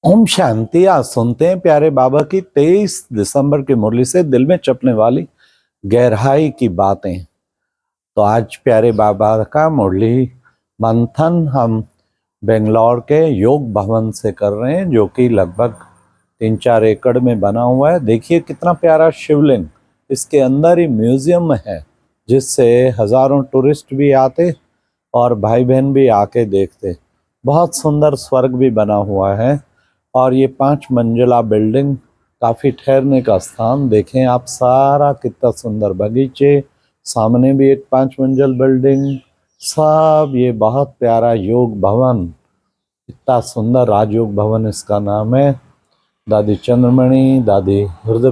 ओम शांति। आज सुनते हैं प्यारे बाबा की 23 दिसंबर की मुरली से दिल में चपने वाली गहराई की बातें। तो आज प्यारे बाबा का मुरली मंथन हम बेंगलोर के योग भवन से कर रहे हैं, जो कि लगभग 3-4 एकड़ में बना हुआ है। देखिए कितना प्यारा शिवलिंग, इसके अंदर ही म्यूजियम है, जिससे हजारों टूरिस्ट भी आते और भाई बहन भी आके देखते। बहुत सुंदर स्वर्ग भी बना हुआ है और ये 5 मंजिला बिल्डिंग, काफ़ी ठहरने का स्थान। देखें आप, सारा कितना सुंदर बगीचे, सामने भी एक 5 मंजिल बिल्डिंग, सब ये बहुत प्यारा योग भवन। इतना सुंदर राजयोग भवन इसका नाम है। दादी चंद्रमणि, दादी हृदय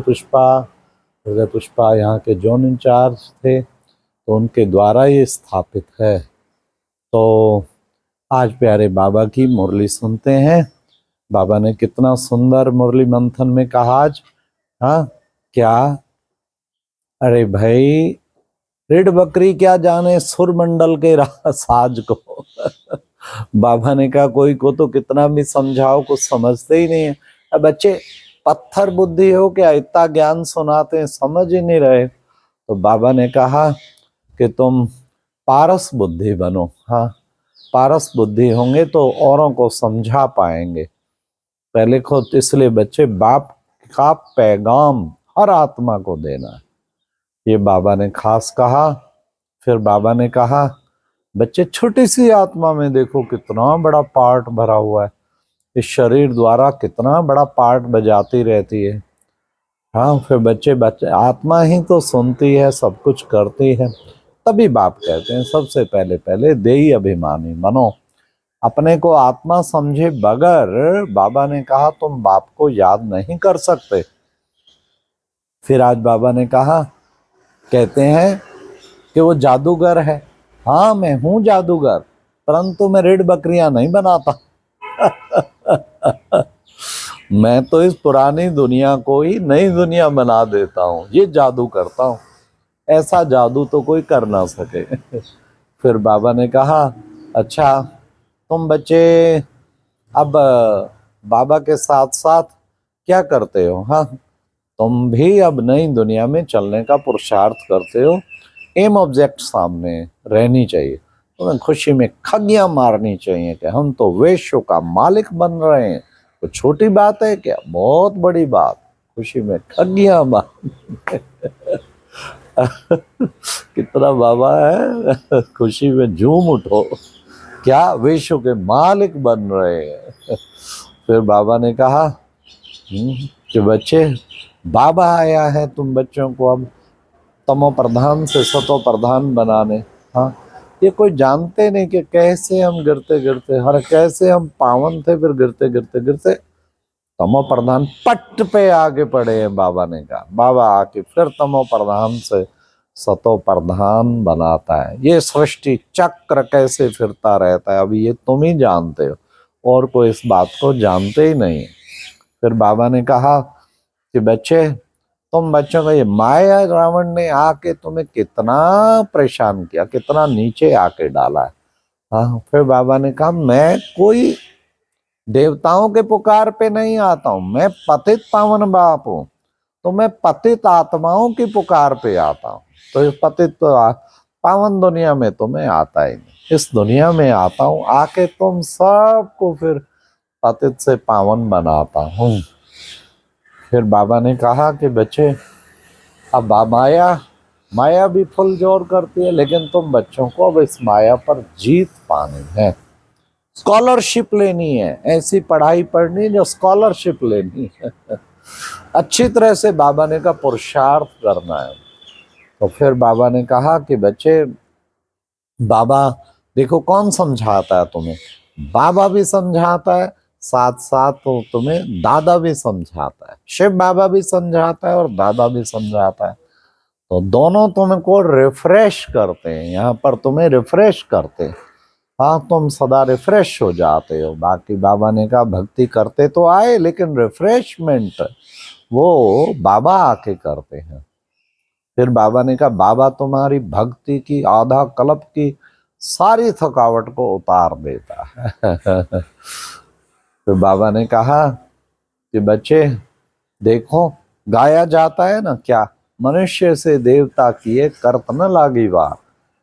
पुष्पा यहाँ के जोन इंचार्ज थे, तो उनके द्वारा ये स्थापित है। तो आज प्यारे बाबा की मुरली सुनते हैं। बाबा ने कितना सुंदर मुरली मंथन में कहा आज। हाँ क्या, अरे भाई, ऋड बकरी क्या जाने सुरमंडल के साज को। बाबा ने कहा कोई को तो कितना भी समझाओ, कुछ समझते ही नहीं है। अब बच्चे पत्थर बुद्धि हो क्या, इतना ज्ञान सुनाते हैं, समझ ही नहीं रहे। तो बाबा ने कहा कि तुम पारस बुद्धि बनो। हाँ, पारस बुद्धि होंगे तो औरों को समझा पाएंगे। पहले खुद, इसलिए बच्चे बाप का पैगाम हर आत्मा को देना है, ये बाबा ने खास कहा। फिर बाबा ने कहा बच्चे छोटी सी आत्मा में देखो कितना बड़ा पार्ट भरा हुआ है, इस शरीर द्वारा कितना बड़ा पार्ट बजाती रहती है। हाँ, फिर बच्चे आत्मा ही तो सुनती है, सब कुछ करती है। तभी बाप कहते हैं सबसे पहले पहले देही अभिमानी बनो। अपने को आत्मा समझे बगैर, बाबा ने कहा तुम बाप को याद नहीं कर सकते। फिर आज बाबा ने कहा, कहते हैं कि वो जादूगर है। हाँ, मैं हूं जादूगर, परंतु मैं ऋड बकरियां नहीं बनाता। मैं तो इस पुरानी दुनिया को ही नई दुनिया बना देता हूँ, ये जादू करता हूँ। ऐसा जादू तो कोई कर ना सके। फिर बाबा ने कहा अच्छा, तुम बच्चे अब बाबा के साथ साथ क्या करते हो? हाँ, तुम भी अब नई दुनिया में चलने का पुरुषार्थ करते हो। एम ऑब्जेक्ट सामने रहनी चाहिए, तुम्हें खुशी में खगियां मारनी चाहिए कि हम तो वेश्यों का मालिक बन रहे हैं। तो छोटी बात है क्या? बहुत बड़ी बात। खुशी में खगियां मार। कितना बाबा है, खुशी में झूम उठो, क्या वेश्यों के मालिक बन रहे हैं। फिर बाबा ने कहा कि बच्चे, बाबा आया है तुम बच्चों को अब तमो प्रधान से सतो प्रधान बनाने। हाँ, ये कोई जानते नहीं कि कैसे हम गिरते गिरते, हर कैसे हम पावन थे, फिर गिरते गिरते गिरते तमो प्रधान पट पे आगे पड़े हैं। बाबा ने कहा बाबा आके फिर तमो प्रधान से सतो प्रधान बनाता है। ये सृष्टि चक्र कैसे फिरता रहता है, अभी ये तुम ही जानते हो, और कोई इस बात को जानते ही नहीं। फिर बाबा ने कहा कि बच्चे, तुम बच्चों को ये माया रावण ने आके तुम्हें कितना परेशान किया, कितना नीचे आके डाला है। हाँ, फिर बाबा ने कहा मैं कोई देवताओं के पुकार पे नहीं आता हूँ, मैं पतित पावन बाप हूँ। तो मैं पतित आत्माओं की पुकार पे आता हूँ। तो इस पतित पावन दुनिया में तो मैं आता ही नहीं, इस दुनिया में आता हूँ आके तुम सबको फिर पतित से पावन बनाता हूँ। फिर बाबा ने कहा कि बच्चे, अब माया माया भी फुल जोर करती है, लेकिन तुम बच्चों को अब इस माया पर जीत पानी है, स्कॉलरशिप लेनी है, ऐसी पढ़ाई पढ़नी जो स्कॉलरशिप लेनी है। अच्छी तरह से बाबा ने कहा पुरुषार्थ करना है। तो फिर बाबा ने कहा कि बच्चे, बाबा देखो कौन समझाता है तुम्हें, बाबा भी समझाता है, साथ साथ तो तुम्हें दादा भी समझाता है, शिव बाबा भी समझाता है और दादा भी समझाता है। तो दोनों तुमको रिफ्रेश करते हैं, यहाँ पर तुम्हें रिफ्रेश करते हैं। हाँ, तुम सदा रिफ्रेश हो जाते हो। बाकी बाबा ने कहा भक्ति करते तो आए, लेकिन रिफ्रेशमेंट वो बाबा आके करते हैं। फिर बाबा ने कहा बाबा तुम्हारी भक्ति की आधा कल्प की सारी थकावट को उतार देता है। फिर बाबा ने कहा कि बच्चे देखो, गाया जाता है ना क्या, मनुष्य से देवता किए करत न लागी वार।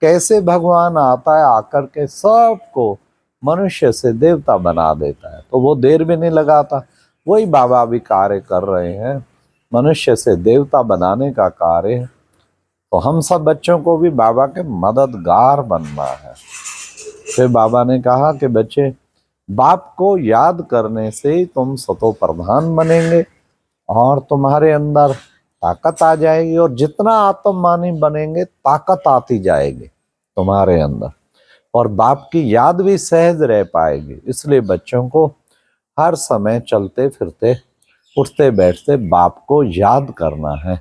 कैसे भगवान आता है, आकर के सबको मनुष्य से देवता बना देता है, तो वो देर भी नहीं लगाता। वही बाबा भी कार्य कर रहे हैं, मनुष्य से देवता बनाने का कार्य है। तो हम सब बच्चों को भी बाबा के मददगार बनना है। फिर बाबा ने कहा कि बच्चे, बाप को याद करने से ही तुम सतो प्रधान बनेंगे और तुम्हारे अंदर ताकत आ जाएगी, और जितना आत्ममानी बनेंगे ताकत आती जाएगी तुम्हारे अंदर, और बाप की याद भी सहज रह पाएगी। इसलिए बच्चों को हर समय चलते फिरते उठते बैठते बाप को याद करना है।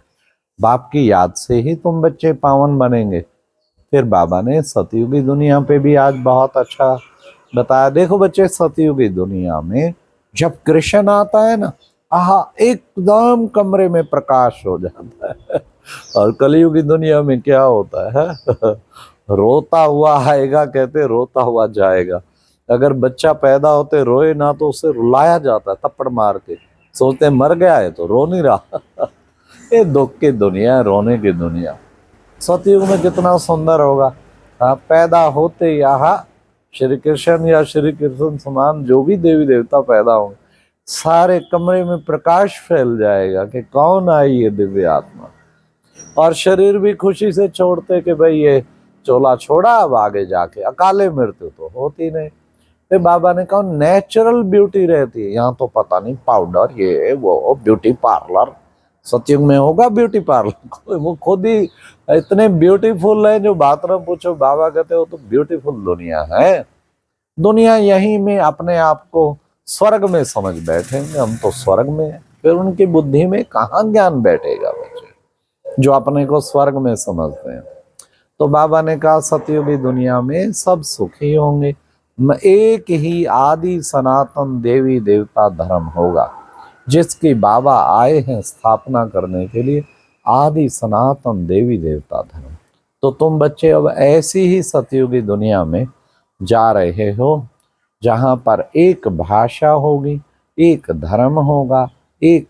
बाप की याद से ही तुम बच्चे पावन बनेंगे। फिर बाबा ने सतयुगी दुनिया पे भी आज बहुत अच्छा बताया। देखो बच्चे, सतयुगी दुनिया में जब कृष्ण आता है ना, आहा, एकदम कमरे में प्रकाश हो जाता है। और कलयुगी दुनिया में क्या होता है रोता हुआ आएगा, कहते रोता हुआ जाएगा। अगर बच्चा पैदा होते रोए ना तो उसे रुलाया जाता है थप्पड़ मार के, सोचते मर गया है तो रो नहीं रहा। ये दुख की दुनिया है, रोने की दुनिया। सतयुग में कितना सुंदर होगा। पैदा होते यहाँ श्री कृष्ण या श्री कृष्ण समान जो भी देवी देवता पैदा होंगे, सारे कमरे में प्रकाश फैल जाएगा कि कौन आई ये दिव्य आत्मा। और शरीर भी खुशी से छोड़ते कि भाई ये चोला छोड़ा, अब आगे जाके अकाले मृत्यु तो होती नहीं। फिर बाबा ने कहा नेचुरल ब्यूटी रहती है, यहाँ तो पता नहीं पाउडर ये वो ब्यूटी पार्लर। सतयुग में होगा ब्यूटी पार्लर, वो खुद ही इतने ब्यूटीफुल है, जो बाथरूम पूछो बाबा कहते हो तो ब्यूटीफुल दुनिया है। दुनिया यहीं में अपने आप को स्वर्ग में समझ बैठेंगे, हम तो स्वर्ग में हैं। फिर उनकी बुद्धि में कहाँ ज्ञान बैठेगा बच्चे, जो अपने को स्वर्ग में समझते हैं। तो बाबा ने कहा सतयुगी दुनिया में सब सुखी होंगे, एक ही आदि सनातन देवी देवता धर्म होगा, जिसकी बाबा आए हैं स्थापना करने के लिए, आदि सनातन देवी देवता धर्म। तो तुम बच्चे अब ऐसी ही सतयुगी दुनिया में जा रहे हो, जहाँ पर एक भाषा होगी, एक धर्म होगा, एक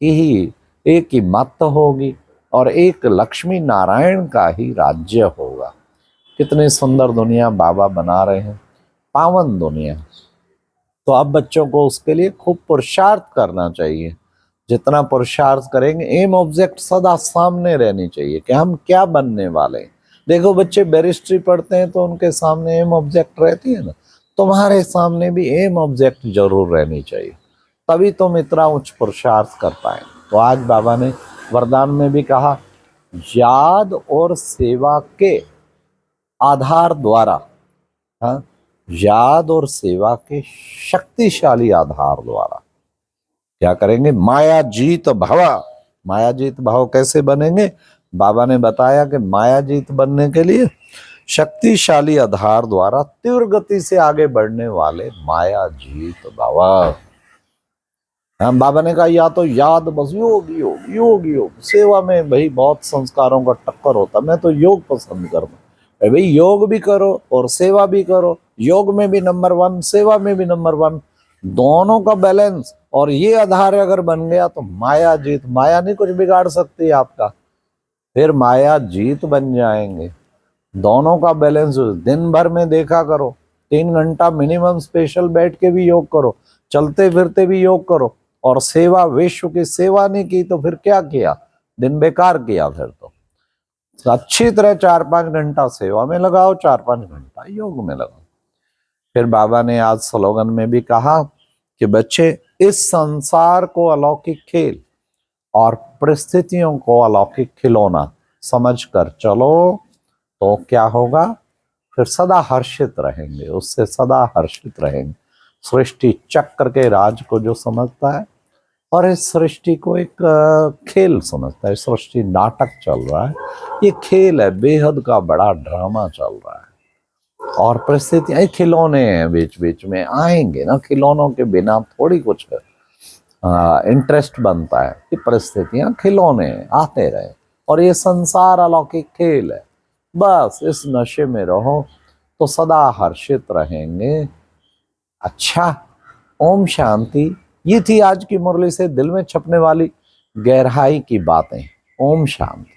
ही मत होगी, और एक लक्ष्मी नारायण का ही राज्य होगा। कितनी सुंदर दुनिया बाबा बना रहे हैं, पावन दुनिया। तो अब बच्चों को उसके लिए खूब पुरुषार्थ करना चाहिए। जितना पुरुषार्थ करेंगे, एम ऑब्जेक्ट सदा सामने रहनी चाहिए कि हम क्या बनने वाले हैं। देखो बच्चे बैरिस्ट्री पढ़ते हैं तो उनके सामने एम ऑब्जेक्ट रहती है ना, तुम्हारे सामने भी एम ऑब्जेक्ट जरूर रहनी चाहिए, तभी तुम इतना उच्च पुरुषार्थ कर पाए। तो आज बाबा ने वरदान में भी कहा, याद और सेवा के आधार द्वारा, हाँ, याद और सेवा के शक्तिशाली आधार द्वारा क्या करेंगे, माया जीत भव। माया जीत भाव कैसे बनेंगे, बाबा ने बताया कि माया जीत बनने के लिए शक्तिशाली आधार द्वारा तीव्र गति से आगे बढ़ने वाले माया जीत भव। हम बाबा ने कहा या तो याद बस योग योग योग योग, सेवा में भाई बहुत संस्कारों का टक्कर होता, मैं तो योग पसंद करता भाई, योग भी करो और सेवा भी करो, योग में भी नंबर 1, सेवा में भी नंबर 1, दोनों का बैलेंस। और ये आधार अगर बन गया तो माया जीत, माया नहीं कुछ बिगाड़ सकती आपका, फिर माया जीत बन जाएंगे। दोनों का बैलेंस दिन भर में देखा करो, 3 घंटा मिनिमम स्पेशल बैठ के भी योग करो, चलते फिरते भी योग करो, और सेवा, विश्व की सेवा नहीं की तो फिर क्या किया, दिन बेकार किया। फिर तो अच्छी तरह 4-5 घंटा सेवा में लगाओ, 4-5 घंटा योग में लगाओ। फिर बाबा ने आज स्लोगन में भी कहा कि बच्चे, इस संसार को अलौकिक खेल और परिस्थितियों को अलौकिक खिलौना समझकर चलो तो क्या होगा, फिर सदा हर्षित रहेंगे, उससे सदा हर्षित रहेंगे। सृष्टि चक्र के राज को जो समझता है और इस सृष्टि को एक खेल समझता है, सृष्टि नाटक चल रहा है, ये खेल है, बेहद का बड़ा ड्रामा चल रहा है। और परिस्थितियां खिलौने हैं, बीच बीच में आएंगे ना, खिलौनों के बिना थोड़ी कुछ इंटरेस्ट बनता है कि परिस्थितियां खिलौने आते रहे, और ये संसार अलौकिक खेल है। बस इस नशे में रहो तो सदा हर्षित रहेंगे। अच्छा, ओम शांति। ये थी आज की मुरली से दिल में छपने वाली गहराई की बातें। ओम शांति।